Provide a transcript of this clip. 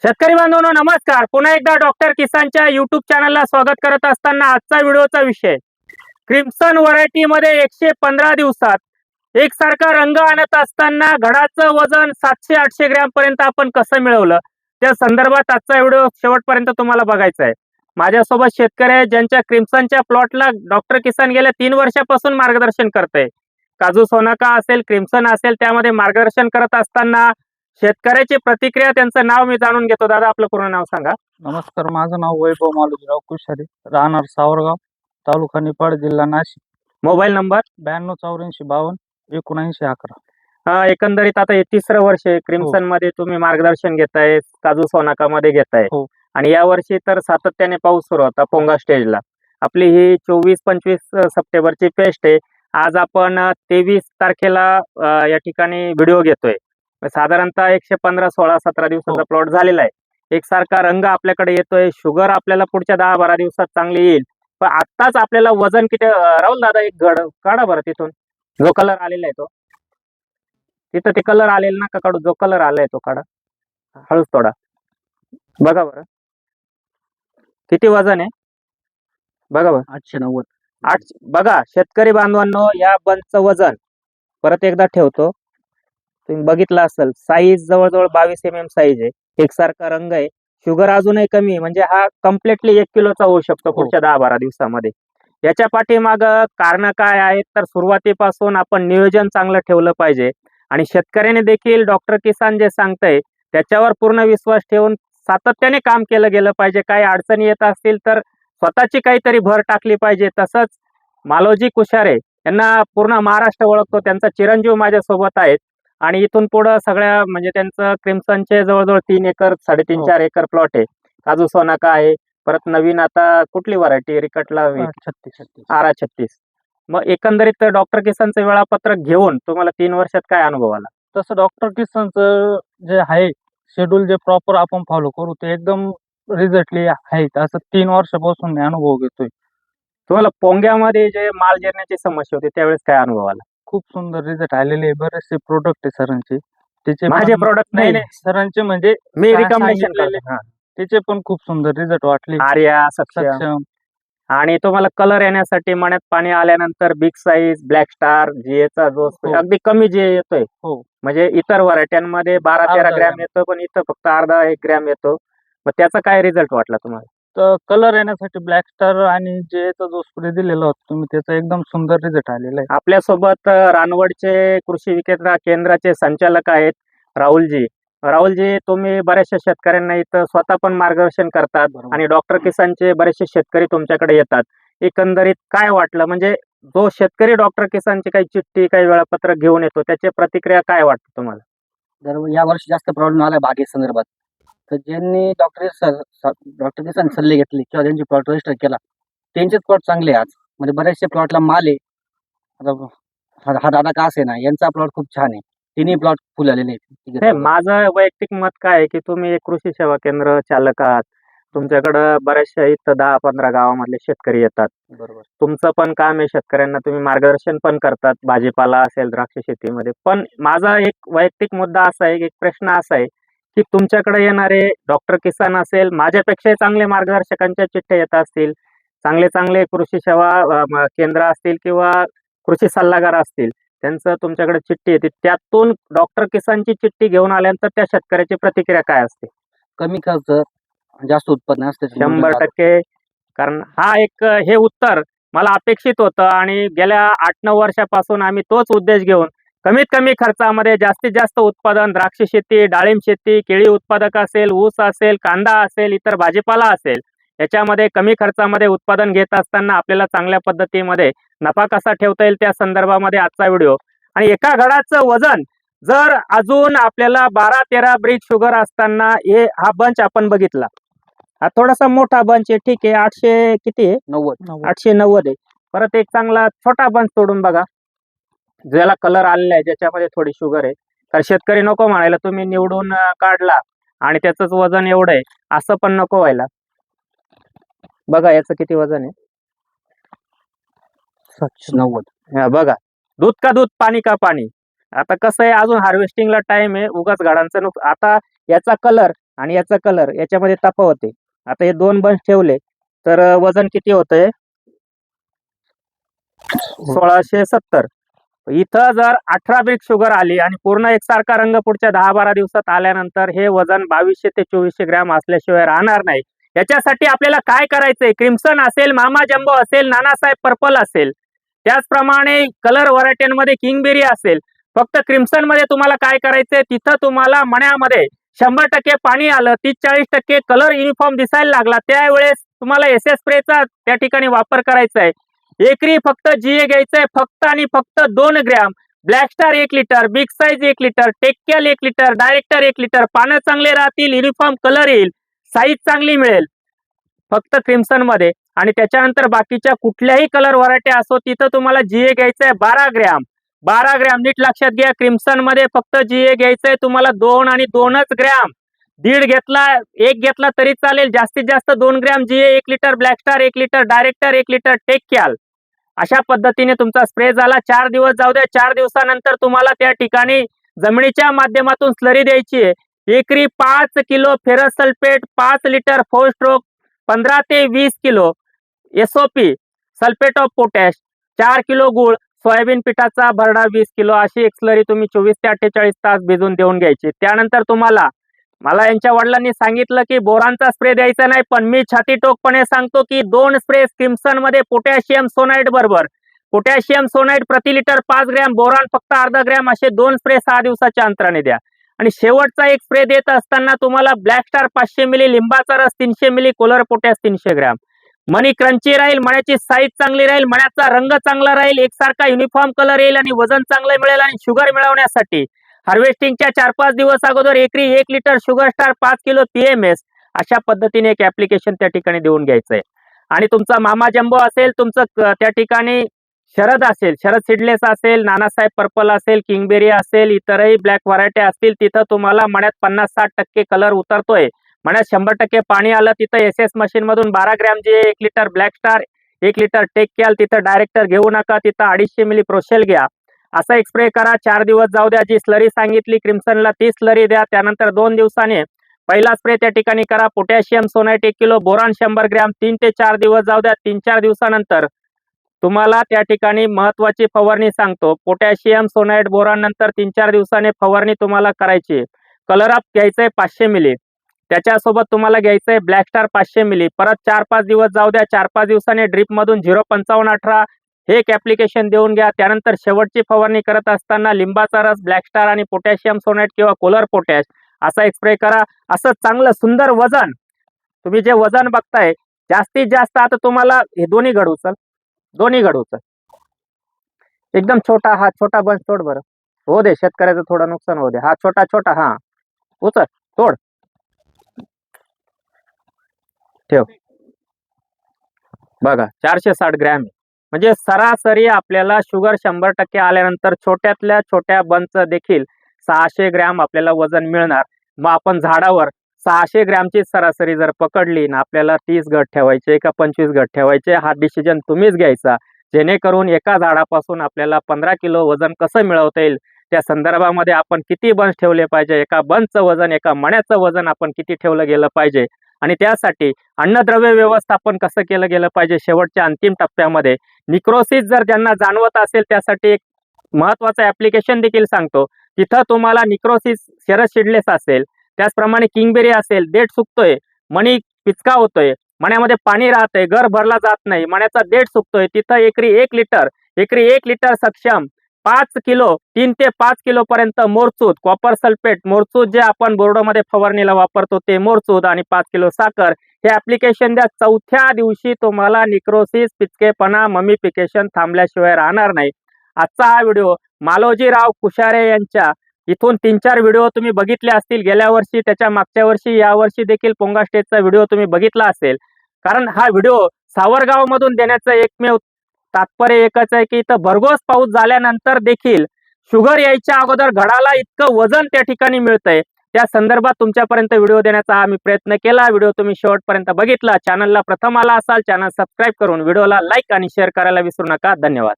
शेतकरी बांधवांनो नमस्कार. पुन्हा एकदा डॉक्टर किसानच्या युट्यूब चॅनलला स्वागत करत असताना आजचा व्हिडिओचा विषय क्रिम्सन व्हरायटी मध्ये 115 दिवसात एकसारखा रंग आणत असताना घडाचं वजन 700-800 ग्रॅम पर्यंत आपण कसं मिळवलं त्या संदर्भात आजचा व्हिडिओ शेवटपर्यंत तुम्हाला बघायचा आहे. माझ्यासोबत शेतकरी आहेत ज्यांच्या क्रिम्सनच्या प्लॉटला डॉक्टर किसान गेल्या 3 वर्षापासून मार्गदर्शन करते. काजू सोनाका असेल क्रिम्सन असेल त्यामध्ये मार्गदर्शन करत असताना शेतकऱ्याची प्रतिक्रिया त्यांचं नाव मी जाणून घेतो. दादा आपलं पूर्ण नाव सांगा. नमस्कार, माझं नाव वैभव मालोजीराव कुशारे, राहणार सावरगाव, तालुका निफाड, जिल्हा नाशिक. Mobile number 9284521911. एकंदरीत आता हे 3रं वर्ष आहे क्रिम्सन मध्ये तुम्ही मार्गदर्शन घेताय, काजू सोनाका मध्ये घेताय हो. आणि या वर्षी तर सातत्याने पाऊस सुरू होता पोंगा स्टेजला. आपली ही 24-25 सप्टेंबरची पेस्ट आहे. आज आपण 23 तारखेला या ठिकाणी व्हिडिओ घेतोय. साधारणतः 115, 16, 17 दिवसाचा प्लॉट झालेला आहे. एकसारखा रंग आपल्याकडे येतोय. शुगर आपल्याला पुढच्या 10-12 दिवसात चांगली येईल. पण आत्ताच आपल्याला वजन किती राहुल दादा एक घड काढा बरं तिथून जो कलर आलेला आहे तो तिथं ते कलर आलेला नका काढू. जो कलर आलाय तो काढा हळूच थोडा बघा बरं किती वजन आहे बघा बरं 890. 8. बघा शेतकरी बांधवांनो या बंचचं वजन परत एकदा ठेवतो. तुम्ही बघितलं असेल साईज जवळजवळ 22 mm साईज आहे. एकसारखा रंग आहे. शुगर अजूनही कमी आहे. म्हणजे हा कम्प्लिटली 1 किलोचा होऊ शकतो पुढच्या 10-12 दिवसामध्ये. याच्या पाठीमाग कारण काय आहेत तर सुरुवातीपासून आपण नियोजन चांगलं ठेवलं पाहिजे आणि शेतकऱ्याने देखील डॉक्टर किसान जे सांगतंय त्याच्यावर पूर्ण विश्वास ठेवून सातत्याने काम केलं गेलं पाहिजे. काही अडचणी येत असतील तर स्वतःची काहीतरी भर टाकली पाहिजे. तसंच मालोजी कुशारे यांना पूर्ण महाराष्ट्र ओळखतो. त्यांचा चिरंजीव माझ्यासोबत आहेत आणि इथून पुढे सगळ्या म्हणजे त्यांचं क्रिम्सनचे जवळजवळ 3 एकर 3.5-4 एकर प्लॉट आहे. काजू सोनाका आहे. परत नवीन आता कुठली व्हरायटी रिकटला R36. मग एकंदरीत डॉक्टर किसानचं वेळापत्रक घेऊन तुम्हाला 3 वर्षात काय अनुभव आला? तसं डॉक्टर किसनचं जे आहे शेड्यूल जे प्रॉपर आपण फॉलो करू ते एकदम रिझल्टली आहे. असं 3 वर्षापासून मी अनुभव घेतोय. तुम्हाला पोंग्यामध्ये जे माल जिरण्याची समस्या होती त्यावेळेस काय अनुभव आला? खूप सुंदर रिझल्ट आलेले आहे. बरेचसे प्रोडक्ट आहे सरांचे. त्याचे माझे प्रोडक्ट नाही सरांचे म्हणजे मी रिकमेंडेशन सांगितलेले, त्याचे पण खूप सुंदर रिझल्ट वाटले. आर्या सक्षम सक्षम आणि तुम्हाला कलर येण्यासाठी मण्यात पाणी आल्यानंतर बिग साईज ब्लॅक स्टार जीएचा जो हो. अगदी कमी जे येतोय हो. म्हणजे इतर व्हरायट्यांमध्ये 12-13 अर्धा ग्रॅम ग्रॅम. येतो पण इथं फक्त अर्धा 1 ग्रॅम येतो. मग त्याचा काय रिझल्ट वाटला तुम्हाला? तर कलर येण्यासाठी ब्लॅक स्टार आणि जेचा जो स्प्रे दिलेला होता तुम्ही त्याचा एकदम सुंदर रिझल्ट आलेला आहे. आपल्यासोबत रानवडचे कृषी विक्रेता केंद्राचे संचालक आहेत राहुलजी. राहुलजी तुम्ही बऱ्याचशा शेतकऱ्यांना इथं स्वतः पण मार्गदर्शन करतात बरोबर. आणि डॉक्टर किसानचे बरेचसे शेतकरी तुमच्याकडे येतात. एकंदरीत काय वाटलं म्हणजे जो शेतकरी डॉक्टर किसानची काही चिठ्ठी काही वेळापत्रक घेऊन येतो त्याची प्रतिक्रिया काय वाटते तुम्हाला? जर या वर्षी जास्त प्रॉब्लेम आला बागे संदर्भात तर ज्यांनी डॉक्टर किसान सल्ले घेतले किंवा त्यांची प्लॉट रजिस्टर केला त्यांचेच प्लॉट चांगले आहे आज. म्हणजे बऱ्याचशा प्लॉटला माल आहे. आता हा दादा का असे ना यांचा प्लॉट खूप छान आहे. तिन्ही प्लॉट फुल आलेले हे आहेत. माझं वैयक्तिक मत काय आहे की तुम्ही एक कृषी सेवा केंद्र चालक आहात. तुमच्याकडं बऱ्याचशा इथं 10-15 गावामधले शेतकरी येतात. बरोबर. तुमचं पण काम आहे शेतकऱ्यांना तुम्ही मार्गदर्शन पण करतात भाजीपाला असेल द्राक्ष शेतीमध्ये. पण माझा एक वैयक्तिक मुद्दा असा आहे एक प्रश्न असा आहे की तुमच्याकडे येणारे डॉक्टर किसान असेल माझ्यापेक्षाही चांगले मार्गदर्शकांच्या चिठ्ठ्या येत असतील चांगले चांगले कृषी सेवा केंद्र असतील किंवा कृषी सल्लागार असतील त्यांचं तुमच्याकडे चिठ्ठी येते त्यातून डॉक्टर किसानची चिठ्ठी घेऊन आल्यानंतर त्या शेतकऱ्याची प्रतिक्रिया काय असते? कमी खर्च जास्त उत्पन्न असते. 100% कारण हा एक हे उत्तर मला अपेक्षित होतं आणि गेल्या 8-9 वर्षापासून आम्ही तोच उद्देश घेऊन कमीत कमी खर्चामध्ये जास्तीत जास्त उत्पादन द्राक्ष शेती डाळिंब शेती केळी उत्पादक असेल ऊस असेल कांदा असेल इतर भाजीपाला असेल याच्यामध्ये कमी खर्चामध्ये उत्पादन घेत असताना आपल्याला चांगल्या पद्धतीमध्ये नफा कसा ठेवता येईल त्या संदर्भामध्ये आजचा व्हिडिओ. आणि एका घडाचं वजन जर अजून आपल्याला 12-13 ब्रिक शुगर असताना हा बंच आपण बघितला. हा थोडासा मोठा बंच आहे ठीक आहे 800 किती आहे 890 आहे. परत एक चांगला छोटा बंच तोडून बघा ज्याला कलर आलेला आहे ज्याच्यामध्ये थोडी शुगर आहे. तर शेतकरी नको म्हणायला तुम्ही निवडून काढला आणि त्याचंच वजन एवढं आहे असं पण नको व्हायला. बघा याचं किती वजन आहे 790. बघा दूध का दूध पाणी का पाणी. आता कसं आहे अजून हार्वेस्टिंगला टाइम आहे उगाच झाडांचं आता याचा कलर आणि याचा कलर याच्यामध्ये तफावत आहे. आता हे 2 बंच ठेवले तर वजन किती होतंय 1670. इथं जर 18 ब्रिक शुगर आली आणि पूर्ण एकसारखा रंग पुढच्या 10-12 दिवसात आल्यानंतर हे वजन 2200 ते 2400 ग्रॅम असल्याशिवाय राहणार नाही. याच्यासाठी आपल्याला काय करायचंय, क्रिम्सन असेल, मामा जम्बो असेल, नानासाहेब पर्पल असेल, त्याचप्रमाणे कलर व्हरायटीमध्ये किंगबेरी असेल, फक्त क्रिम्सन मध्ये तुम्हाला काय करायचंय, तिथं तुम्हाला मण्यामध्ये 100% पाणी आलं, 30-40% कलर युनिफॉर्म दिसायला लागला, त्यावेळेस तुम्हाला एस स्प्रेचा त्या ठिकाणी वापर करायचा आहे. एकरी फक्त जीए घ्यायचंय, फक्त आणि फक्त 2 gram, Black Star 1 litre, big size 1 litre, टेक्कॅल 1 लिटर, डायरेक्टर 1 लिटर. पानं चांगले राहतील, युनिफॉर्म कलर येईल, साईज चांगली मिळेल फक्त क्रिम्सन मध्ये. आणि त्याच्यानंतर बाकीच्या कुठल्याही कलर व्हरायटी असो तिथं तुम्हाला जीए घ्यायचंय 12 ग्रॅम. 12 ग्रॅम नीट लक्षात घ्या, क्रिम्सन मध्ये फक्त जीए घ्यायचंय तुम्हाला 2 आणि 2च ग्रॅम. 1.5 घेतला, 1 घेतला तरी चालेल, जास्तीत जास्त 2 gram GA 1 litre, Black Star 1 litre, director 1 litre, टेक्कॅल. अशा पद्धतीने तुमचा स्प्रे झाला. 4 दिवस जाऊ द्या. 4 दिवसानंतर तुम्हाला त्या ठिकाणी जमिनीच्या माध्यमातून स्लरी द्यायची आहे. एकरी 5 kilo ferrous sulphate, 5 litre 4 stroke, 15 ते 20 kilo SOP sulphate of potash, 4 kilo गुळ, सोयाबीन पिठाचा भरडा 20 किलो, अशी एक स्लरी तुम्ही 24 ते 48 तास भिजून देऊन घ्यायची. त्यानंतर तुम्हाला, मला यांच्या वडिलांनी सांगितलं की बोरानचा स्प्रे द्यायचा नाही, पण मी छातीटोकपणे सांगतो की 2 स्प्रे क्रिम्सन मध्ये पोटॅशियम सोनाइट बरोबर, पोटॅशियम सोनाइट प्रति लिटर 5 ग्रॅम, बोरान फक्त अर्धा ग्रॅम, असे 2 स्प्रे 6 दिवसाच्या अंतराने द्या. आणि शेवटचा एक स्प्रे देत असताना तुम्हाला ब्लॅक स्टार 500 मिली, लिंबाचा रस 300 मिली, कोलर पोटॅश 300 ग्रॅम. मनी क्रंची राहील, मण्याची साईज चांगली राहील, मण्याचा रंग चांगला राहील, एकसारखा युनिफॉर्म कलर येईल आणि वजन चांगलं मिळेल. आणि शुगर मिळवण्यासाठी हार्वेस्टिंगच्या 4-5 दिवस अगोदर एकरी 1 litre sugar star, 5 kilo PMS, अशा पद्धतीने एक ऍप्लिकेशन त्या ठिकाणी देऊन घ्यायचंय. आणि तुमचा मामा जम्बो असेल, तुमचं त्या ठिकाणी शरद असेल, शरद सीडलेस असेल, नानासाहेब पर्पल असेल, किंगबेरी असेल, इतरही ब्लॅक व्हरायटी असतील, तिथं तुम्हाला मण्यात 50-60% कलर उतरतोय, मण्यात 100% पाणी आलं, तिथं एस मशीन मधून 12 ग्रॅम जे 1 लिटर ब्लॅक स्टार, 1 लिटर टेक्कॅल, तिथं डायरेक्टर घेऊ नका, तिथं 250 मिली प्रोशेल घ्या. असा एक स्प्रे करा. 4 दिवस जाऊ द्या. जी स्लरी सांगितली क्रिम्सनला ती स्लरी द्या. त्यानंतर 2 दिवसाने पहिला स्प्रे त्या ठिकाणी करा. पोटॅशियम सोनाइट 1 किलो, बोरान 100 ग्रॅम, 3 ते 4 दिवस जाऊ द्या. 3-4 दिवसानंतर तुम्हाला त्या ठिकाणी महत्वाची फवारणी सांगतो. पोटॅशियम सोनाइट बोरान नंतर 3-4 दिवसाने फवारणी तुम्हाला करायची. कलर अप घ्यायचंय 500 मिली, त्याच्यासोबत तुम्हाला घ्यायचंय ब्लॅक स्टार 500 मिली. परत 4-5 दिवस जाऊ द्या. 4-5 दिवसाने ड्रिप मधून 0.5518 हे एक ऍप्लिकेशन देऊन घ्या. त्यानंतर शेवटची फवारणी करत असताना लिंबाचा रस, ब्लॅक स्टार आणि पोटॅशियम सोनाइट किंवा कोलर पोटॅश असा एक स्प्रे करा. असं चांगलं सुंदर वजन, तुम्ही जे वजन बघताय जास्तीत जास्त, आता तुम्हाला हे दोन्ही घड उचल, दोन्ही घड उचल, एकदम छोटा, हा छोटा बंच तोड बरं, हो दे, शेतकऱ्याचं थोडं नुकसान होऊ दे. हा छोटा छोटा, हा उचल, तोड, ठेव. बघा 460 ग्रॅम, म्हणजे सरासरी आपल्याला शुगर 100% आल्यानंतर छोट्यातल्या छोट्या बंच देखील 600 ग्रॅम आपल्याला वजन मिळणार. मग आपण झाडावर 600 ग्रॅमची सरासरी जर पकडली ना, आपल्याला 30 घट ठेवायचे का 25 घट ठेवायचे, हा डिसिजन तुम्हीच घ्यायचा. जेणेकरून एका झाडापासून आपल्याला 15 किलो वजन कसं मिळवता येईल, त्या संदर्भामध्ये आपण किती बंच ठेवले पाहिजे, एका बंचचं वजन, एका मण्याचं वजन आपण किती ठेवलं गेलं पाहिजे, आणि त्यासाठी अन्नद्रव्य व्यवस्थापन कसं केलं गेलं पाहिजे. शेवटच्या अंतिम टप्प्यामध्ये निक्रोसिस जर ज्यांना जाणवत असेल त्यासाठी एक महत्वाचं ऍप्लिकेशन देखील सांगतो. तिथं तुम्हाला निक्रोसिस, शरद सीडलेस असेल, त्याचप्रमाणे किंगबेरी असेल, देठ सुकतोय, मणी पिचका होतोय, मण्यामध्ये पाणी राहतंय, गर भरला जात नाही, मण्याचा देठ सुकतोय, तिथं एकरी 1 लिटर सक्षम 5 किलो, 3 ते 5 किलो पर्यंत मोरचूद, कॉपर सल्फेट मोरचूद जे आपण बोर्डमध्ये फवारणीला वापरतो ते मोरचूद, आणि 5 किलो साखर हे ऍप्लिकेशन द्या. 4थ्या दिवशी तुम्हाला निक्रोसिस, पिचकेपणा, ममिफिकेशन थांबल्याशिवाय राहणार नाही. आजचा हा व्हिडिओ मालोजीराव कुशारे यांच्या इथून 3-4 व्हिडिओ तुम्ही बघितले असतील, गेल्या वर्षी, त्याच्या मागच्या वर्षी, या वर्षी देखील पोंगा स्टेजचा व्हिडिओ तुम्ही बघितला असेल. कारण हा व्हिडिओ सावरगाव मधून देण्याचं एकमेव तात्पर्य एकच आहे की इथं भरघोस पाऊस झाल्यानंतर देखील शुगर यायच्या अगोदर घडाला इतकं वजन त्या ठिकाणी मिळतंय. त्या संदर्भात तुमच्यापर्यंत व्हिडिओ देण्याचा हा मी प्रयत्न केला. व्हिडिओ तुम्ही शेवटपर्यंत बघितला. चॅनलला प्रथम आला असाल, चॅनल सबस्क्राईब करून व्हिडिओला लाईक आणि शेअर करायला विसरू नका. धन्यवाद.